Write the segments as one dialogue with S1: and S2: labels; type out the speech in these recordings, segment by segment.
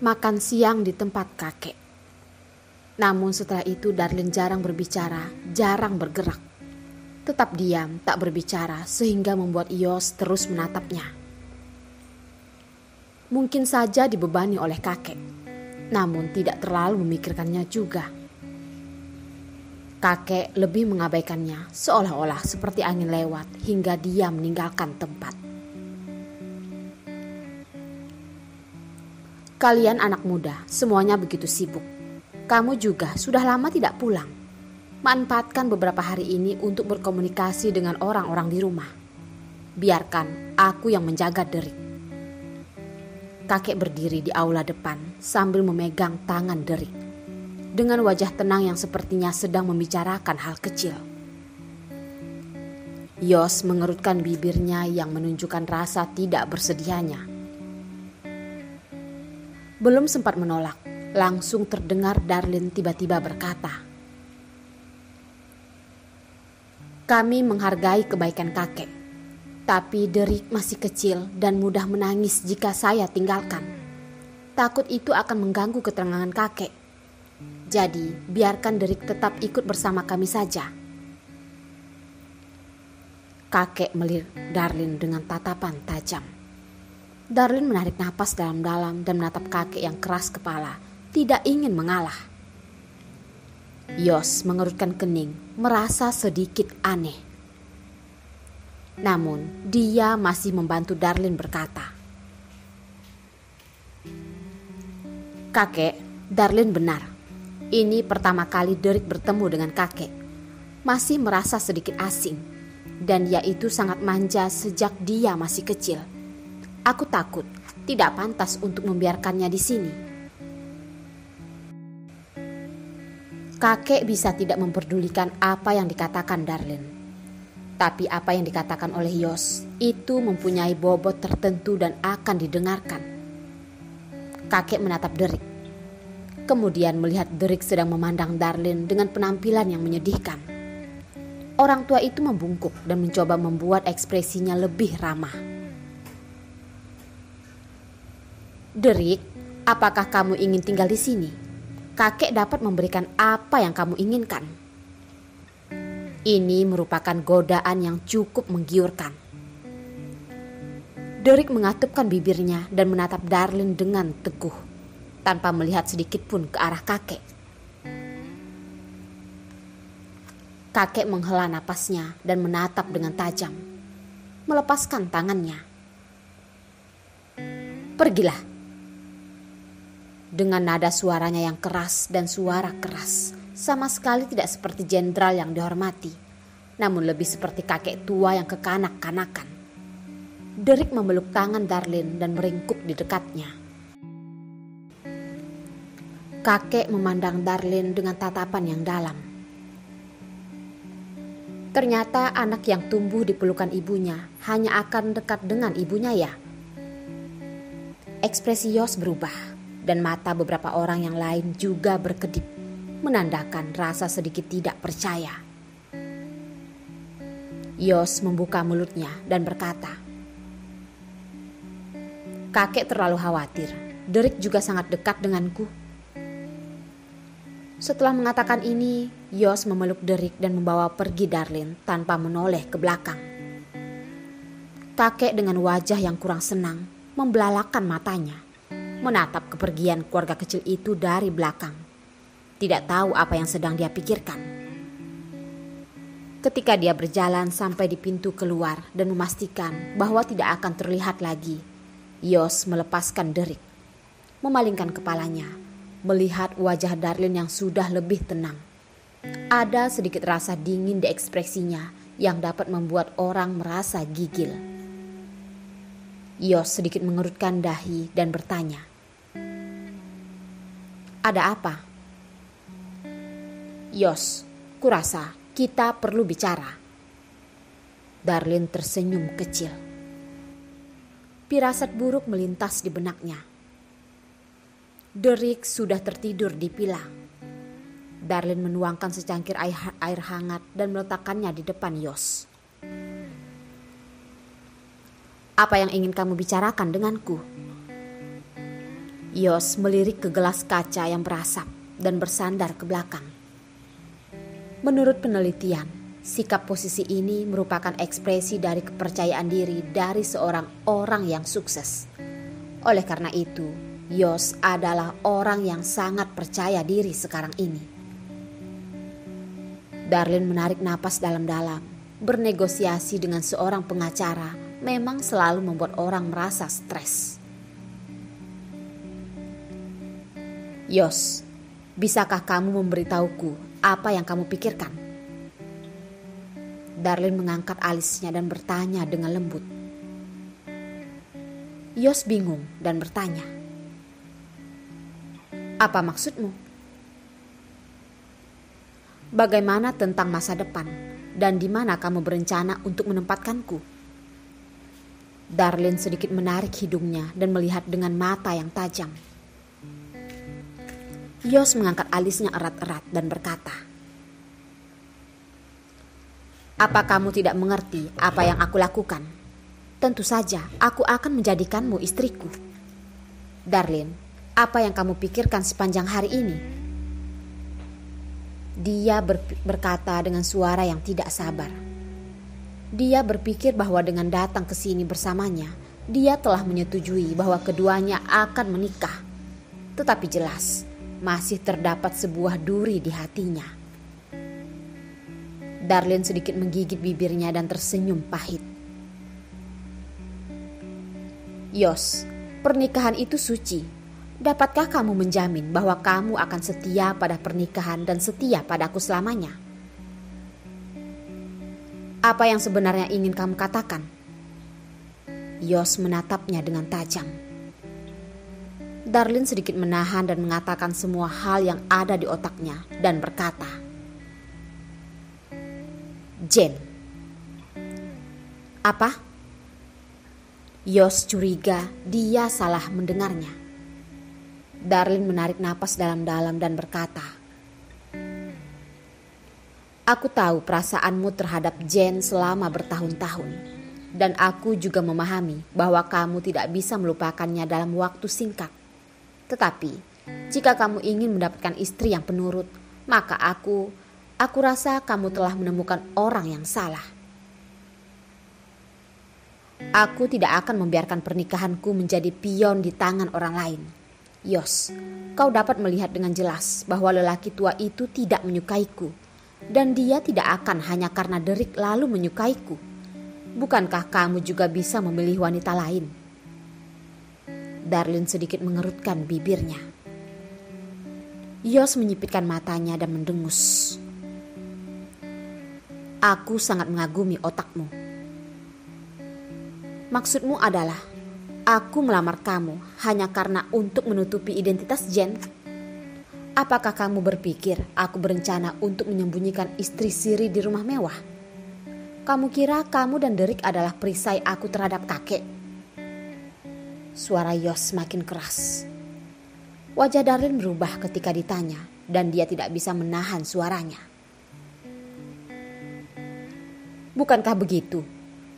S1: makan siang di tempat kakek. Namun setelah itu Darlin jarang berbicara, jarang bergerak. Tetap diam, tak berbicara sehingga membuat Yos terus menatapnya. Mungkin saja dibebani oleh kakek, namun tidak terlalu memikirkannya juga. Kakek lebih mengabaikannya seolah-olah seperti angin lewat hingga dia meninggalkan tempat. Kalian anak muda, semuanya begitu sibuk. Kamu juga sudah lama tidak pulang. Manfaatkan beberapa hari ini untuk berkomunikasi dengan orang-orang di rumah. Biarkan aku yang menjaga Derik. Kakek berdiri di aula depan sambil memegang tangan Derik, dengan wajah tenang yang sepertinya sedang membicarakan hal kecil. Yos mengerutkan bibirnya yang menunjukkan rasa tidak bersedianya. Belum sempat menolak, langsung terdengar Darlin tiba-tiba berkata, "Kami menghargai kebaikan kakek, tapi Derik masih kecil dan mudah menangis jika saya tinggalkan. Takut itu akan mengganggu ketenangan kakek. Jadi biarkan Derik tetap ikut bersama kami saja." Kakek melirik Darlin dengan tatapan tajam. Darlin menarik napas dalam-dalam dan menatap kakek yang keras kepala, tidak ingin mengalah. Yos mengerutkan kening, merasa sedikit aneh. Namun dia masih membantu Darlin berkata, "Kakek, Darlin benar. Ini pertama kali Derik bertemu dengan kakek. Masih merasa sedikit asing. Dan dia itu sangat manja sejak dia masih kecil. Aku takut tidak pantas untuk membiarkannya di sini." Kakek bisa tidak memperdulikan apa yang dikatakan Darlin. Tapi apa yang dikatakan oleh Yos itu mempunyai bobot tertentu dan akan didengarkan. Kakek menatap Derik. Kemudian melihat Derik sedang memandang Darlin dengan penampilan yang menyedihkan. Orang tua itu membungkuk dan mencoba membuat ekspresinya lebih ramah. "Derik, apakah kamu ingin tinggal di sini? Kakek dapat memberikan apa yang kamu inginkan." Ini merupakan godaan yang cukup menggiurkan. Derik mengatupkan bibirnya dan menatap Darlin dengan teguh, tanpa melihat sedikit pun ke arah kakek. Kakek menghela napasnya dan menatap dengan tajam, melepaskan tangannya. "Pergilah." Dengan nada suaranya yang keras dan suara keras, sama sekali tidak seperti jenderal yang dihormati, namun lebih seperti kakek tua yang kekanak-kanakan. Derik memeluk tangan Darlin dan meringkuk di dekatnya. Kakek memandang Darlin dengan tatapan yang dalam. Ternyata anak yang tumbuh di pelukan ibunya hanya akan dekat dengan ibunya ya. Ekspresi Yos berubah dan mata beberapa orang yang lain juga berkedip, menandakan rasa sedikit tidak percaya. Yos membuka mulutnya dan berkata, "Kakek terlalu khawatir. Derik juga sangat dekat denganku." Setelah mengatakan ini, Yos memeluk Derik dan membawa pergi Darlin tanpa menoleh ke belakang. Kakek dengan wajah yang kurang senang membelalakan matanya, menatap kepergian keluarga kecil itu dari belakang. Tidak tahu apa yang sedang dia pikirkan. Ketika dia berjalan sampai di pintu keluar dan memastikan bahwa tidak akan terlihat lagi, Yos melepaskan Derik, memalingkan kepalanya, melihat wajah Darlin yang sudah lebih tenang. Ada sedikit rasa dingin di ekspresinya yang dapat membuat orang merasa gigil. Yos sedikit mengerutkan dahi dan bertanya, "Ada apa?" "Yos, kurasa kita perlu bicara." Darlin tersenyum kecil. Firasat buruk melintas di benaknya. Derik sudah tertidur di pilah. Darlin menuangkan secangkir air hangat dan meletakkannya di depan Yos. "Apa yang ingin kamu bicarakan denganku?" Yos melirik ke gelas kaca yang berasap dan bersandar ke belakang. Menurut penelitian, sikap posisi ini merupakan ekspresi dari kepercayaan diri dari seorang orang yang sukses. Oleh karena itu, Yos adalah orang yang sangat percaya diri sekarang ini. Darlene menarik napas dalam-dalam. Bernegosiasi dengan seorang pengacara memang selalu membuat orang merasa stres. Yos, bisakah kamu memberitahuku apa yang kamu pikirkan? Darlene mengangkat alisnya dan bertanya dengan lembut. Yos bingung dan bertanya, "Apa maksudmu? Bagaimana tentang masa depan dan di mana kamu berencana untuk menempatkanku?" Darlene sedikit menarik hidungnya dan melihat dengan mata yang tajam. Yos mengangkat alisnya erat-erat dan berkata, "Apa kamu tidak mengerti apa yang aku lakukan? Tentu saja aku akan menjadikanmu istriku." "Darlene, apa yang kamu pikirkan sepanjang hari ini?" Dia berkata dengan suara yang tidak sabar. Dia berpikir bahwa dengan datang ke sini bersamanya, dia telah menyetujui bahwa keduanya akan menikah. Tetapi jelas, masih terdapat sebuah duri di hatinya. Darlene sedikit menggigit bibirnya dan tersenyum pahit. "Yos, pernikahan itu suci. Dapatkah kamu menjamin bahwa kamu akan setia pada pernikahan dan setia padaku selamanya?" "Apa yang sebenarnya ingin kamu katakan?" Yos menatapnya dengan tajam. Darlene sedikit menahan dan mengatakan semua hal yang ada di otaknya dan berkata, "Jane." "Apa?" Yos curiga dia salah mendengarnya. Darlene menarik napas dalam-dalam dan berkata, "Aku tahu perasaanmu terhadap Jane selama bertahun-tahun. Dan aku juga memahami bahwa kamu tidak bisa melupakannya dalam waktu singkat. Tetapi, jika kamu ingin mendapatkan istri yang penurut, maka aku rasa kamu telah menemukan orang yang salah. Aku tidak akan membiarkan pernikahanku menjadi pion di tangan orang lain. Yos, kau dapat melihat dengan jelas bahwa lelaki tua itu tidak menyukaiku. Dan dia tidak akan hanya karena derik lalu menyukaiku. Bukankah kamu juga bisa memilih wanita lain?" Darlene sedikit mengerutkan bibirnya. Yos menyipitkan matanya dan mendengus. "Aku sangat mengagumi otakmu. Maksudmu adalah aku melamar kamu hanya karena untuk menutupi identitas Jane? Apakah kamu berpikir aku berencana untuk menyembunyikan istri siri di rumah mewah? Kamu kira kamu dan Derek adalah perisai aku terhadap kakek?" Suara Yos semakin keras. Wajah Darlene berubah ketika ditanya dan dia tidak bisa menahan suaranya. "Bukankah begitu?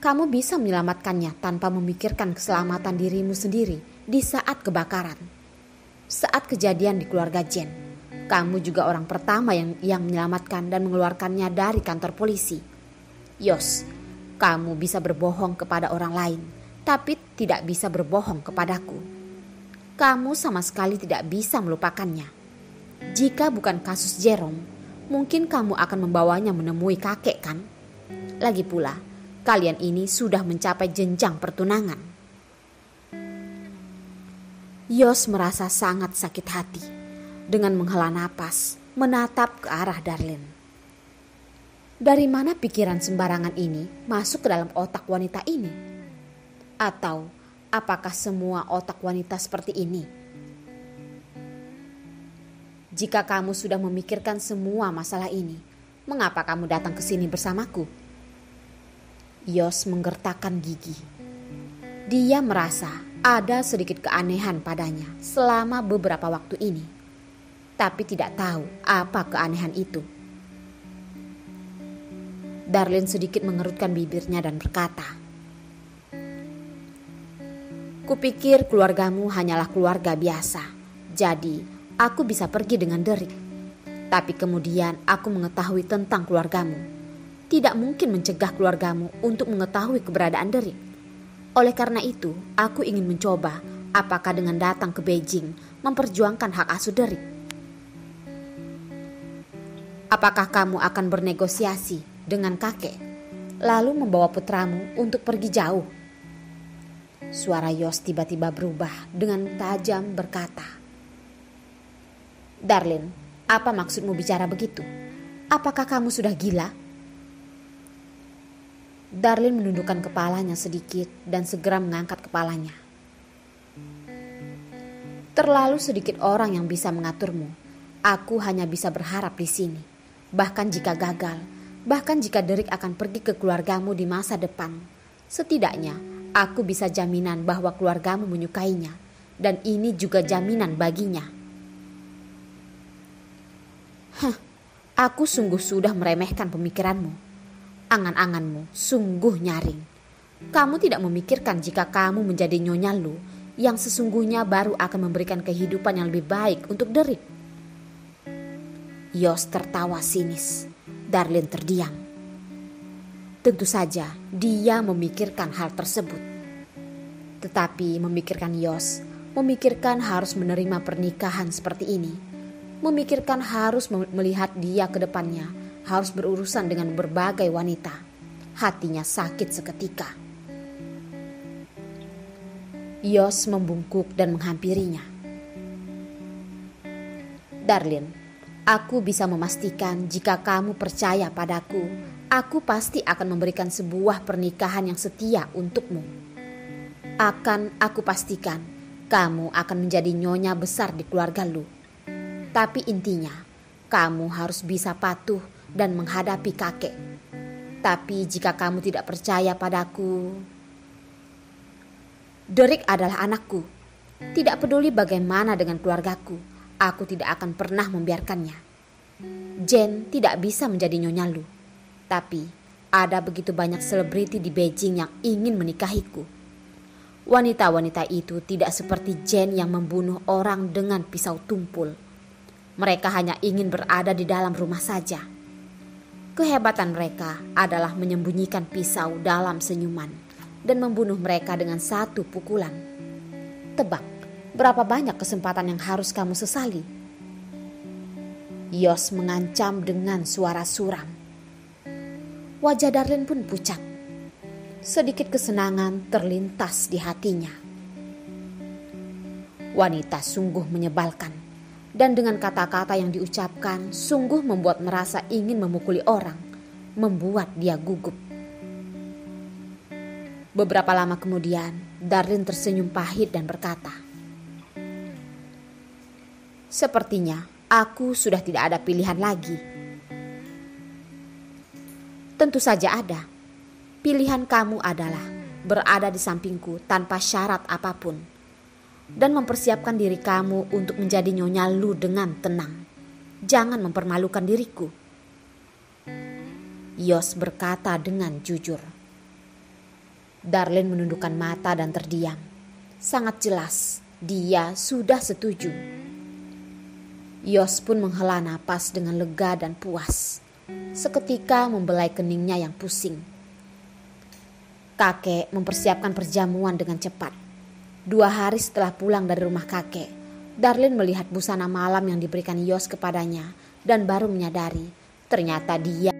S1: Kamu bisa menyelamatkannya tanpa memikirkan keselamatan dirimu sendiri di saat kebakaran. Saat kejadian di keluarga Jane, kamu juga orang pertama yang menyelamatkan dan mengeluarkannya dari kantor polisi. Yos, kamu bisa berbohong kepada orang lain, tapi tidak bisa berbohong kepadaku. Kamu sama sekali tidak bisa melupakannya. Jika bukan kasus Jerome, mungkin kamu akan membawanya menemui kakek kan? Lagi pula, kalian ini sudah mencapai jenjang pertunangan." Yos merasa sangat sakit hati. Dengan menghela napas, menatap ke arah Darlene. Dari mana pikiran sembarangan ini masuk ke dalam otak wanita ini? Atau apakah semua otak wanita seperti ini? Jika kamu sudah memikirkan semua masalah ini, mengapa kamu datang ke sini bersamaku? Yos menggertakkan gigi. Dia merasa ada sedikit keanehan padanya selama beberapa waktu ini, tapi tidak tahu apa keanehan itu. Darlene sedikit mengerutkan bibirnya dan berkata, Kupikir keluargamu hanyalah keluarga biasa, jadi aku bisa pergi dengan Derek. Tapi kemudian aku mengetahui tentang keluargamu. Tidak mungkin mencegah keluargamu untuk mengetahui keberadaan Derek. Oleh karena itu, aku ingin mencoba apakah dengan datang ke Beijing memperjuangkan hak asuh Derek. Apakah kamu akan bernegosiasi dengan kakek, lalu membawa putramu untuk pergi jauh? Suara Yos tiba-tiba berubah dengan tajam berkata, "Darlin, apa maksudmu bicara begitu? Apakah kamu sudah gila?" Darlin menundukkan kepalanya sedikit dan segera mengangkat kepalanya. "Terlalu sedikit orang yang bisa mengaturmu. Aku hanya bisa berharap di sini. Bahkan jika gagal, bahkan jika Derek akan pergi ke keluargamu di masa depan, setidaknya aku bisa jaminan bahwa keluargamu menyukainya, dan ini juga jaminan baginya." Aku sungguh sudah meremehkan pemikiranmu. Angan-anganmu sungguh nyaring. Kamu tidak memikirkan jika kamu menjadi Nyonya Lu yang sesungguhnya baru akan memberikan kehidupan yang lebih baik untuk Derek. Yos tertawa sinis. Darlin terdiam. Tentu saja dia memikirkan hal tersebut. Tetapi memikirkan Yos, memikirkan harus menerima pernikahan seperti ini, memikirkan harus melihat dia ke depannya, harus berurusan dengan berbagai wanita. Hatinya sakit seketika. Yos membungkuk dan menghampirinya. "Darlin, aku bisa memastikan jika kamu percaya padaku, aku pasti akan memberikan sebuah pernikahan yang setia untukmu. Aku pastikan kamu akan menjadi nyonya besar di keluarga Lu. Tapi intinya, kamu harus bisa patuh dan menghadapi kakek. Tapi jika kamu tidak percaya padaku, Derek adalah anakku. Tidak peduli bagaimana dengan keluargaku, aku tidak akan pernah membiarkannya. Jen tidak bisa menjadi Nyonya Lu. Tapi ada begitu banyak selebriti di Beijing yang ingin menikahiku. Wanita-wanita itu tidak seperti Jen yang membunuh orang dengan pisau tumpul. Mereka hanya ingin berada di dalam rumah saja. Kehebatan mereka adalah menyembunyikan pisau dalam senyuman dan membunuh mereka dengan satu pukulan. Tebak, berapa banyak kesempatan yang harus kamu sesali?" Yos mengancam dengan suara suram. Wajah Darlin pun pucat. Sedikit kesenangan terlintas di hatinya. Wanita sungguh menyebalkan, dan dengan kata-kata yang diucapkan sungguh membuat merasa ingin memukuli orang, membuat dia gugup. Beberapa lama kemudian, Darlin tersenyum pahit dan berkata, "Sepertinya aku sudah tidak ada pilihan lagi." "Tentu saja ada. Pilihan kamu adalah berada di sampingku tanpa syarat apapun dan mempersiapkan diri kamu untuk menjadi Nyonya Lu dengan tenang. Jangan mempermalukan diriku." Yos berkata dengan jujur. Darlin menundukkan mata dan terdiam. Sangat jelas dia sudah setuju. Yos pun menghela napas dengan lega dan puas. Seketika membelai keningnya yang pusing. Kakek mempersiapkan perjamuan dengan cepat. 2 hari setelah pulang dari rumah kakek, Darlin melihat busana malam yang diberikan Yos kepadanya dan baru menyadari ternyata dia